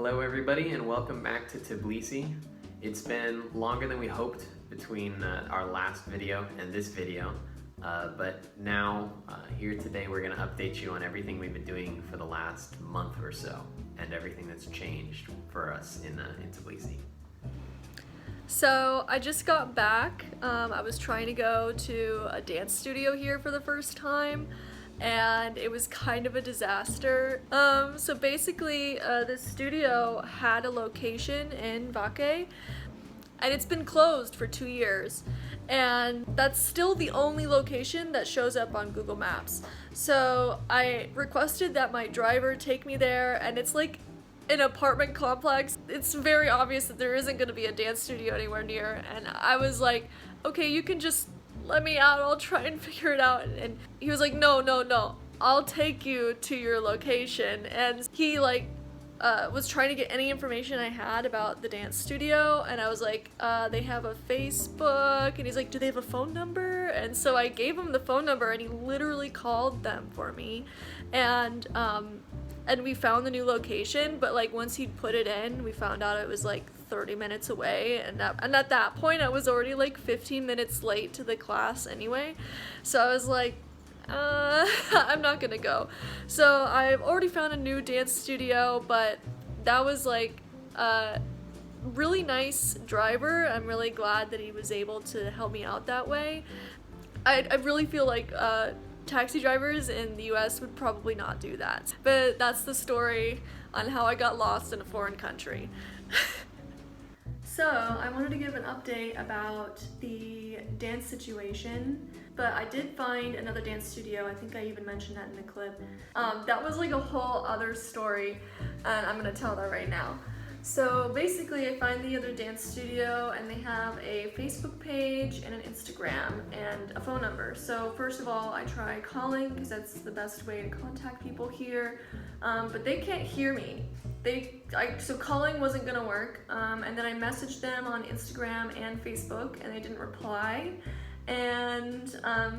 Hello everybody and welcome back to Tbilisi. It's been longer than we hoped between our last video and this video, but now here today we're going to update you on everything we've been doing for the last month or so and everything that's changed for us in Tbilisi. So I just got back. I was trying to go to a dance studio here for the first time, and it was kind of a disaster. So basically, this studio had a location in Vaque, and it's been closed for 2 years. And that's still the only location that shows up on Google Maps. So I requested that my driver take me there, and it's like an apartment complex. It's very obvious that there isn't going to be a dance studio anywhere near, and I was like, okay, you can just let me out, I'll try and figure it out. And he was like, no, I'll take you to your location. And he was trying to get any information I had about the dance studio, and I was like, they have a Facebook, and he's like, do they have a phone number? And so I gave him the phone number, and he literally called them for me, and we found the new location. But like once he'd put it in, we found out it was like 30 minutes away, and at that point I was already like 15 minutes late to the class anyway, so I was like, I'm not gonna go. So I've already found a new dance studio, but that was like a really nice driver. I'm really glad that he was able to help me out that way. I really feel like taxi drivers in the US would probably not do that. But that's the story on how I got lost in a foreign country. So I wanted to give an update about the dance situation, but I did find another dance studio. I think I even mentioned that in the clip. That was like a whole other story, and I'm gonna tell that right now. So basically I find the other dance studio, and they have a Facebook page and an Instagram and a phone number. So first of all, I try calling because that's the best way to contact people here, but they can't hear me. So calling wasn't gonna work, and then I messaged them on Instagram and Facebook, and they didn't reply. And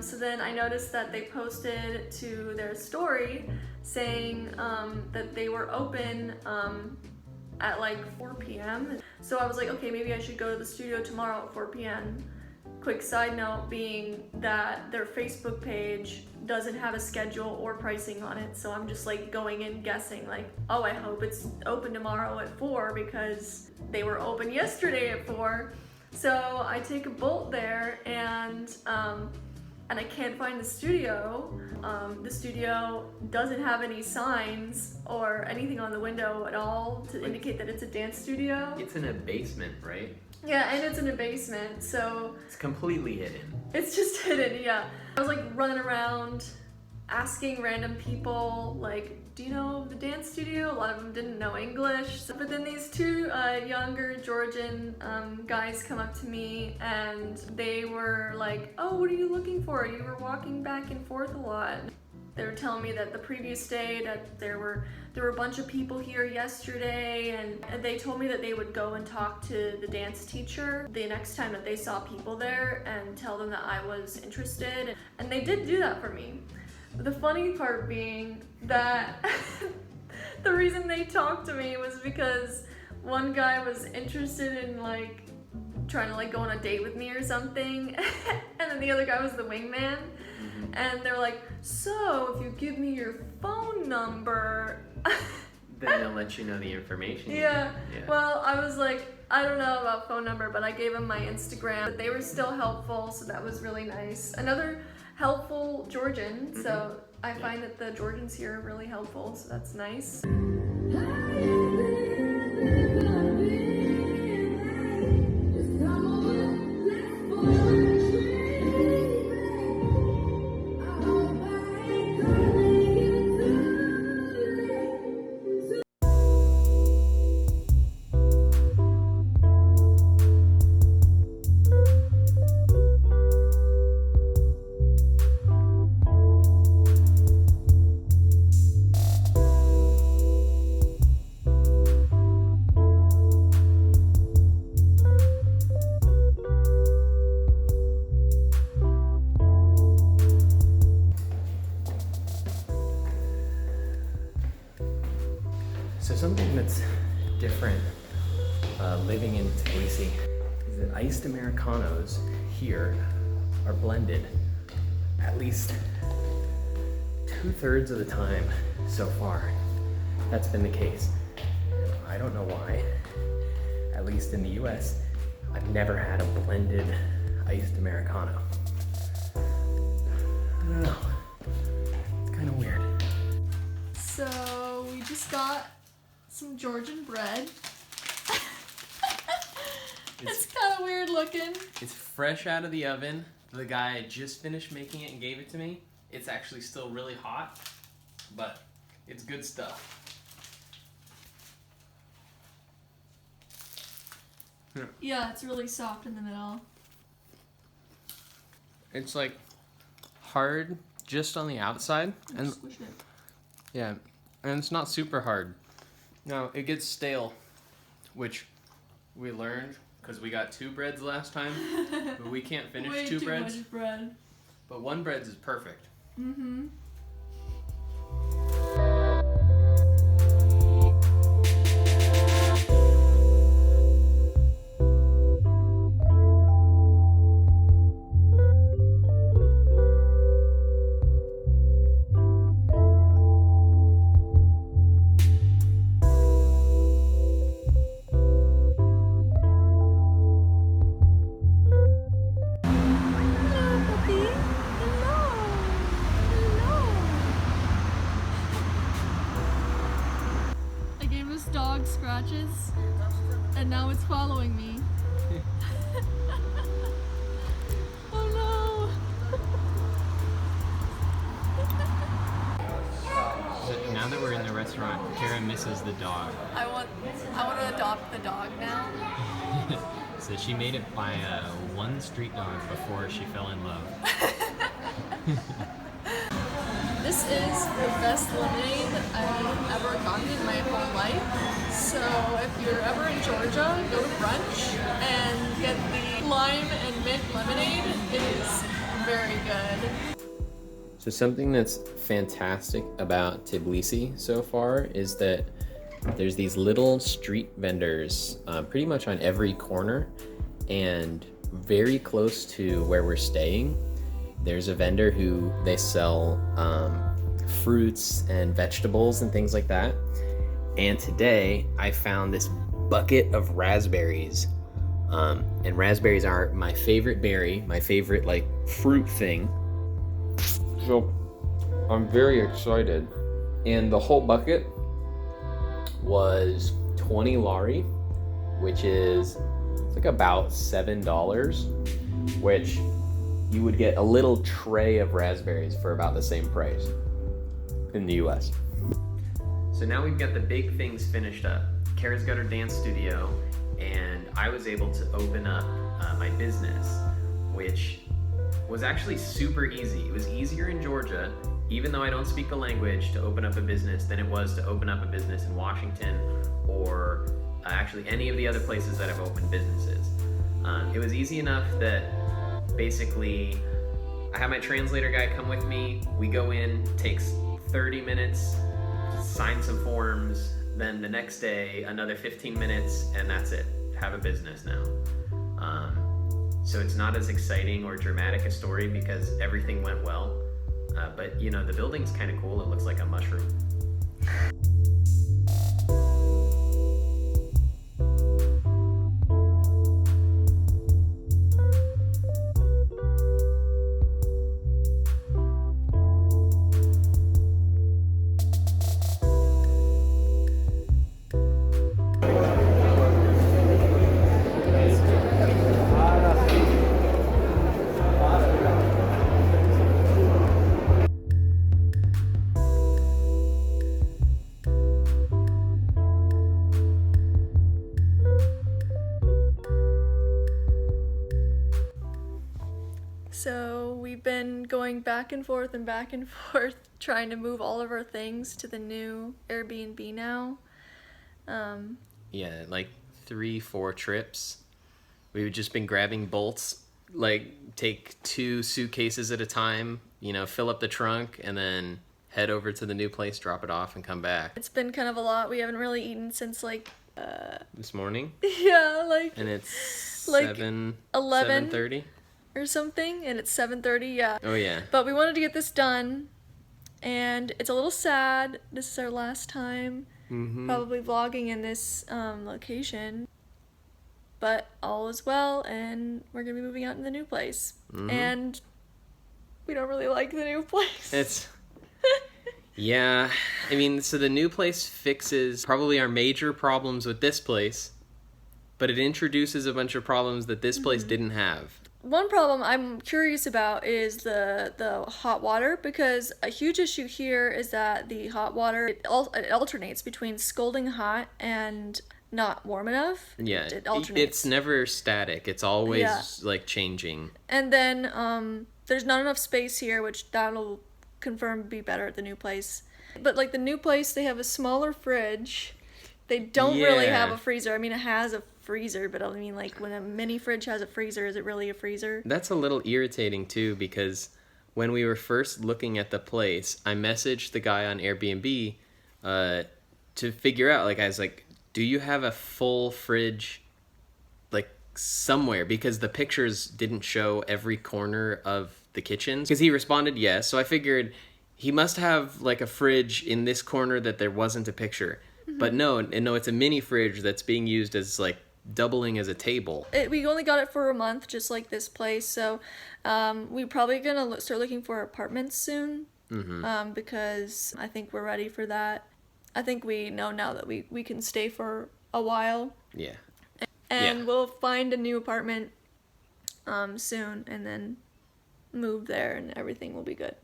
so then I noticed that they posted to their story saying that they were open at like 4 p.m. So I was like, okay, maybe I should go to the studio tomorrow at 4 p.m. Quick side note being that their Facebook page doesn't have a schedule or pricing on it, so I'm just like going in guessing like, oh, I hope it's open tomorrow at 4 because they were open yesterday at 4. So I take a Bolt there, and I can't find the studio. The studio doesn't have any signs or anything on the window at all to indicate that it's a dance studio. It's in a basement, right? Yeah, and it's in a basement, so it's completely hidden. It's just hidden, yeah. I was like running around asking random people, like, do you know the dance studio? A lot of them didn't know English. But then these two younger Georgian guys come up to me, and they were like, oh, what are you looking for? You were walking back and forth a lot. They were telling me that the previous day that there were a bunch of people here yesterday, and they told me that they would go and talk to the dance teacher the next time that they saw people there and tell them that I was interested. And they did do that for me. The funny part being that the reason they talked to me was because one guy was interested in like trying to like go on a date with me or something, and then the other guy was the wingman, and they're like, so if you give me your phone number then they'll let you know the information. Yeah. Well, I was like, I don't know about phone number, but I gave them my Instagram. But they were still helpful, so that was really nice. Another helpful Georgian, so I find that the Georgians here are really helpful, so that's nice. So something that's different living in Tbilisi is that iced Americanos here are blended at least 2/3 of the time so far. That's been the case. I don't know why. At least in the US, I've never had a blended iced Americano. I don't know. It's kind of weird. So we just got some Georgian bread. It's kind of weird looking. It's fresh out of the oven. The guy just finished making it and gave it to me. It's actually still really hot, but it's good stuff. Yeah, it's really soft in the middle. It's like hard just on the outside, and Squish it. yeah, and it's not super hard. No, it gets stale, which we learned because we got 2 breads last time, but we can't finish Way 2 too breads. much bread. But 1 bread is perfect. Mm-hmm. Dog scratches, and now it's following me. Oh no! So now that we're in the restaurant, Kara misses the dog. I want to adopt the dog now. So she made it by one street dog before she fell in love. This is the best lemonade I've ever gotten in my whole life. So if you're ever in Georgia, go to brunch and get the lime and mint lemonade. It is very good. So something that's fantastic about Tbilisi so far is that there's these little street vendors pretty much on every corner, and very close to where we're staying, there's a vendor who they sell fruits and vegetables and things like that. And today I found this bucket of raspberries. And raspberries are my favorite berry, my favorite like fruit thing. So I'm very excited. And the whole bucket was 20 lari, which is it's like about $7, which you would get a little tray of raspberries for about the same price in the US. So now we've got the big things finished up. Kara's got her dance studio, and I was able to open up my business, which was actually super easy. It was easier in Georgia, even though I don't speak the language, to open up a business than it was to open up a business in Washington or actually any of the other places that I've opened businesses. It was easy enough that basically I have my translator guy come with me. We go in, takes 30 minutes, sign some forms, then the next day another 15 minutes, and that's it. Have a business now. So it's not as exciting or dramatic a story because everything went well. But you know, the building's kind of cool. It looks like a mushroom. So we've been going back and forth trying to move all of our things to the new Airbnb now. Yeah, like 3-4 trips. We've just been grabbing bolts, like take 2 suitcases at a time, you know, fill up the trunk and then head over to the new place, drop it off and come back. It's been kind of a lot. We haven't really eaten since like This morning? Yeah, like... And it's like 11... 7:30? Or something, and it's 7:30, yeah. Oh, yeah. But we wanted to get this done, and it's a little sad. This is our last time probably vlogging in this location. But all is well, and we're going to be moving out in the new place. And we don't really like the new place. It's... Yeah, I mean, so the new place fixes probably our major problems with this place, but it introduces a bunch of problems that this place didn't have. One problem I'm curious about is the hot water, because a huge issue here is that the hot water, it alternates between scalding hot and not warm enough. Yeah, it alternates. It's never static. It's always like changing. And then there's not enough space here, which that'll confirm be better at the new place. But like the new place, they have a smaller fridge. They don't really have a freezer. I mean, it has a freezer, but I mean, like when a mini fridge has a freezer, is it really a freezer? That's a little irritating too, because when we were first looking at the place, I messaged the guy on Airbnb to figure out, like, I was like, do you have a full fridge like somewhere? Because the pictures didn't show every corner of the kitchen. Because he responded yes, so I figured he must have like a fridge in this corner that there wasn't a picture. But no, it's a mini fridge that's being used as like doubling as a table. We only got it for a month, just like this place, so we're probably gonna start looking for apartments soon, because I think we're ready for that. I think we know now that we can stay for a while. Yeah. And we'll find a new apartment soon, and then move there, and everything will be good.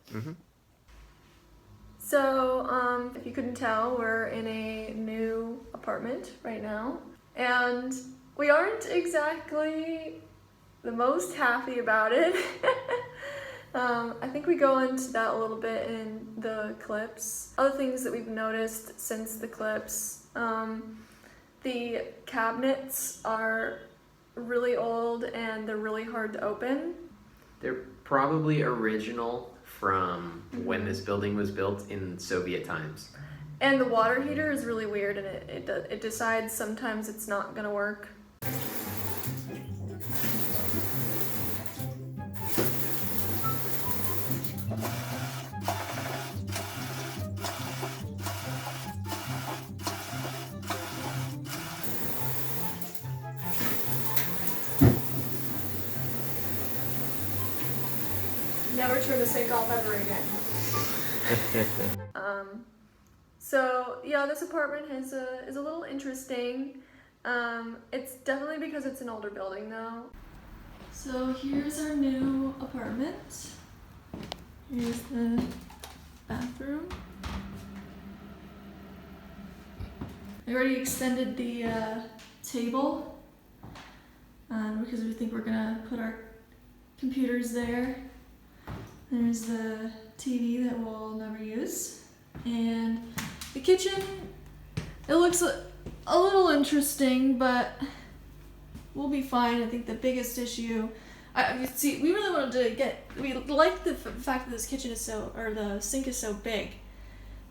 So, if you couldn't tell, we're in a new apartment right now, and we aren't exactly the most happy about it. I think we go into that a little bit in the clips. Other things that we've noticed since the clips, the cabinets are really old and they're really hard to open. They're probably original from when this building was built in Soviet times. And the water heater is really weird, and it decides sometimes it's not gonna work. Never turn the sink off ever again. So yeah, this apartment is a little interesting. It's definitely because it's an older building though. So here's our new apartment. Here's the bathroom. We already extended the table because we think we're gonna put our computers there. There's the TV that we'll never use. And the kitchen, it looks a little interesting, but we'll be fine. I think the biggest issue, we really wanted to we like the fact that this kitchen is the sink is so big,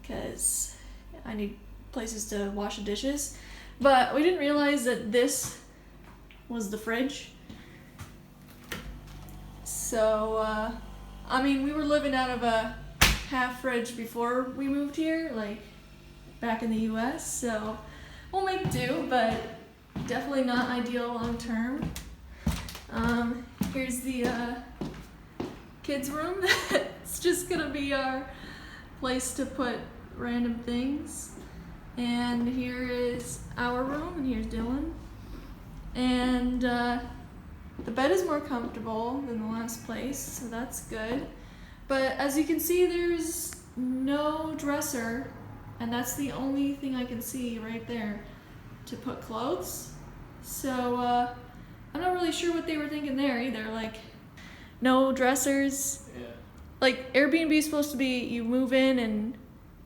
because I need places to wash the dishes. But we didn't realize that this was the fridge. So, I mean, we were living out of a half fridge before we moved here, like back in the US, so we'll make do, but definitely not ideal long term. Here's the kids' room. It's just gonna be our place to put random things. And here is our room, and here's Dylan. And the bed is more comfortable than the last place, so that's good. But as you can see, there's no dresser, and that's the only thing I can see right there to put clothes. So I'm not really sure what they were thinking there either. Like, no dressers. Yeah. Like, Airbnb is supposed to be you move in and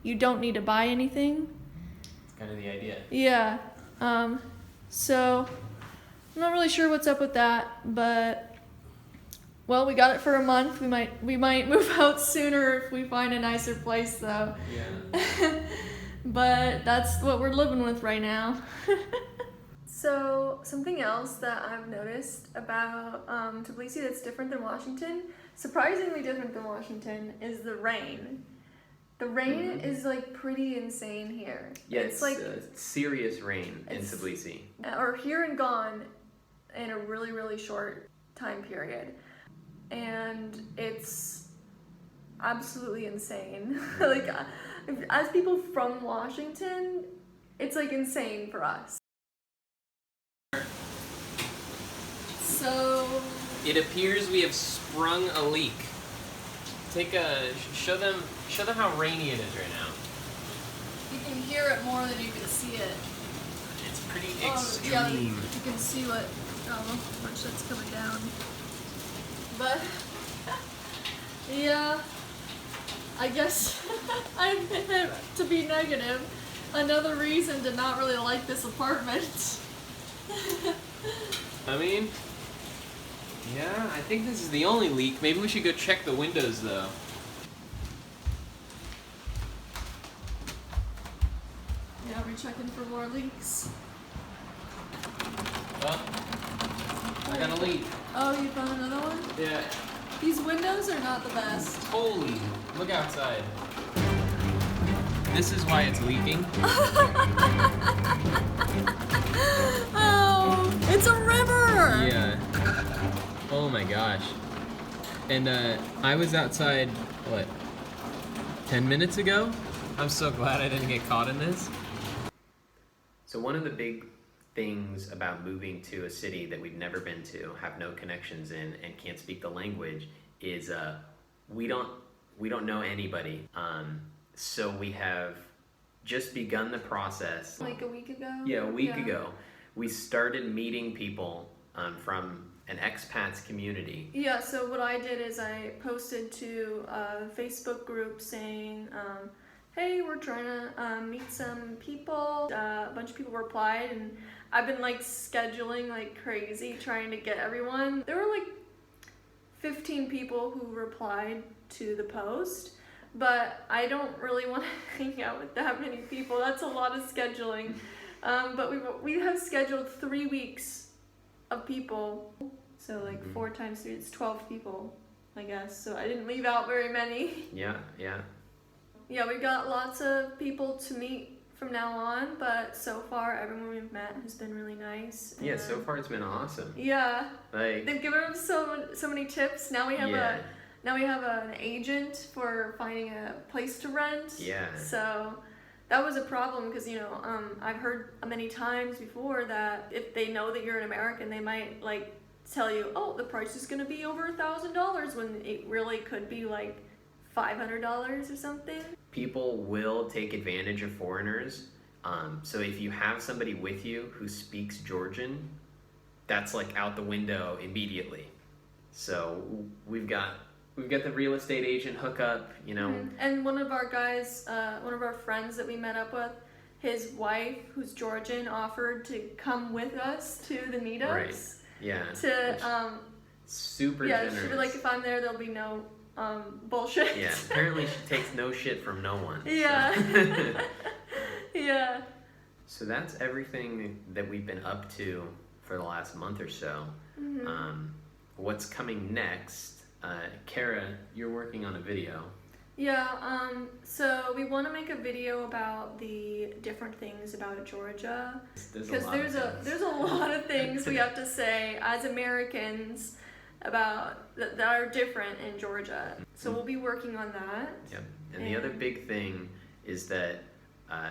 you don't need to buy anything. It's kind of the idea. Yeah. So I'm not really sure what's up with that, but well, we got it for a month. We might move out sooner if we find a nicer place though. Yeah. but that's what we're living with right now. So something else that I've noticed about Tbilisi that's different than Washington, surprisingly different than Washington, is the rain. The rain is like pretty insane here. Yeah, it's like serious rain in Tbilisi. Or here and gone in a really, really short time period. And it's absolutely insane. Like, as people from Washington, it's like insane for us. So it appears we have sprung a leak. Show them how rainy it is right now. You can hear it more than you can see it. It's pretty extreme. Yeah, you can see how much that's coming down. But yeah, I guess to be negative, another reason to not really like this apartment. I mean, yeah, I think this is the only leak. Maybe we should go check the windows, though. Yeah, we're checking for more leaks. Oh, I got a leak. Oh, you found another one? Yeah. These windows are not the best. Holy, look outside. This is why it's leaking. Oh, it's a river! Yeah. Oh my gosh. And I was outside, what, 10 minutes ago? I'm so glad I didn't get caught in this. So one of the big things about moving to a city that we've never been to, have no connections in, and can't speak the language is we don't know anybody. So we have just begun the process. Like a week ago? Yeah, a week ago. We started meeting people from an expats community. Yeah, so what I did is I posted to a Facebook group saying, hey, we're trying to meet some people. A bunch of people replied, and I've been like scheduling like crazy trying to get everyone. There were like 15 people who replied to the post, but I don't really want to hang out with that many people. That's a lot of scheduling. But we have scheduled 3 weeks of people. So like 4 times 3, it's 12 people, I guess. So I didn't leave out very many. Yeah. Yeah, we got lots of people to meet from now on, but so far everyone we've met has been really nice. Yeah, so far it's been awesome. Yeah. Like, they've given us so many tips. Now we have an agent for finding a place to rent. Yeah. So that was a problem because, I've heard many times before that if they know that you're an American, they might like tell you, oh, the price is going to be over $1,000 when it really could be like $500 or something. People will take advantage of foreigners. So if you have somebody with you who speaks Georgian, that's like out the window immediately. So we've got the real estate agent hookup, And one of our guys, one of our friends that we met up with, his wife, who's Georgian, offered to come with us to the meetups. Right. Yeah. Super generous. She'd be like, if I'm there, there'll be no bullshit. Yeah. Apparently, she takes no shit from no one. Yeah. So. Yeah. So that's everything that we've been up to for the last month or so. What's coming next? Kara, you're working on a video. Yeah, so we want to make a video about the different things about Georgia. Because there's a lot of things we have to say as Americans about that are different in Georgia. So we'll be working on that. Yep. And the other big thing is that,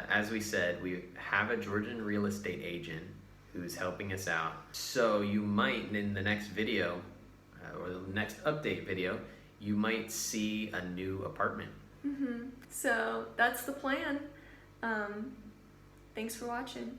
as we said, we have a Georgian real estate agent who's helping us out. So you might, in the next video, or the next update video, you might see a new apartment. So that's the plan. Thanks for watching.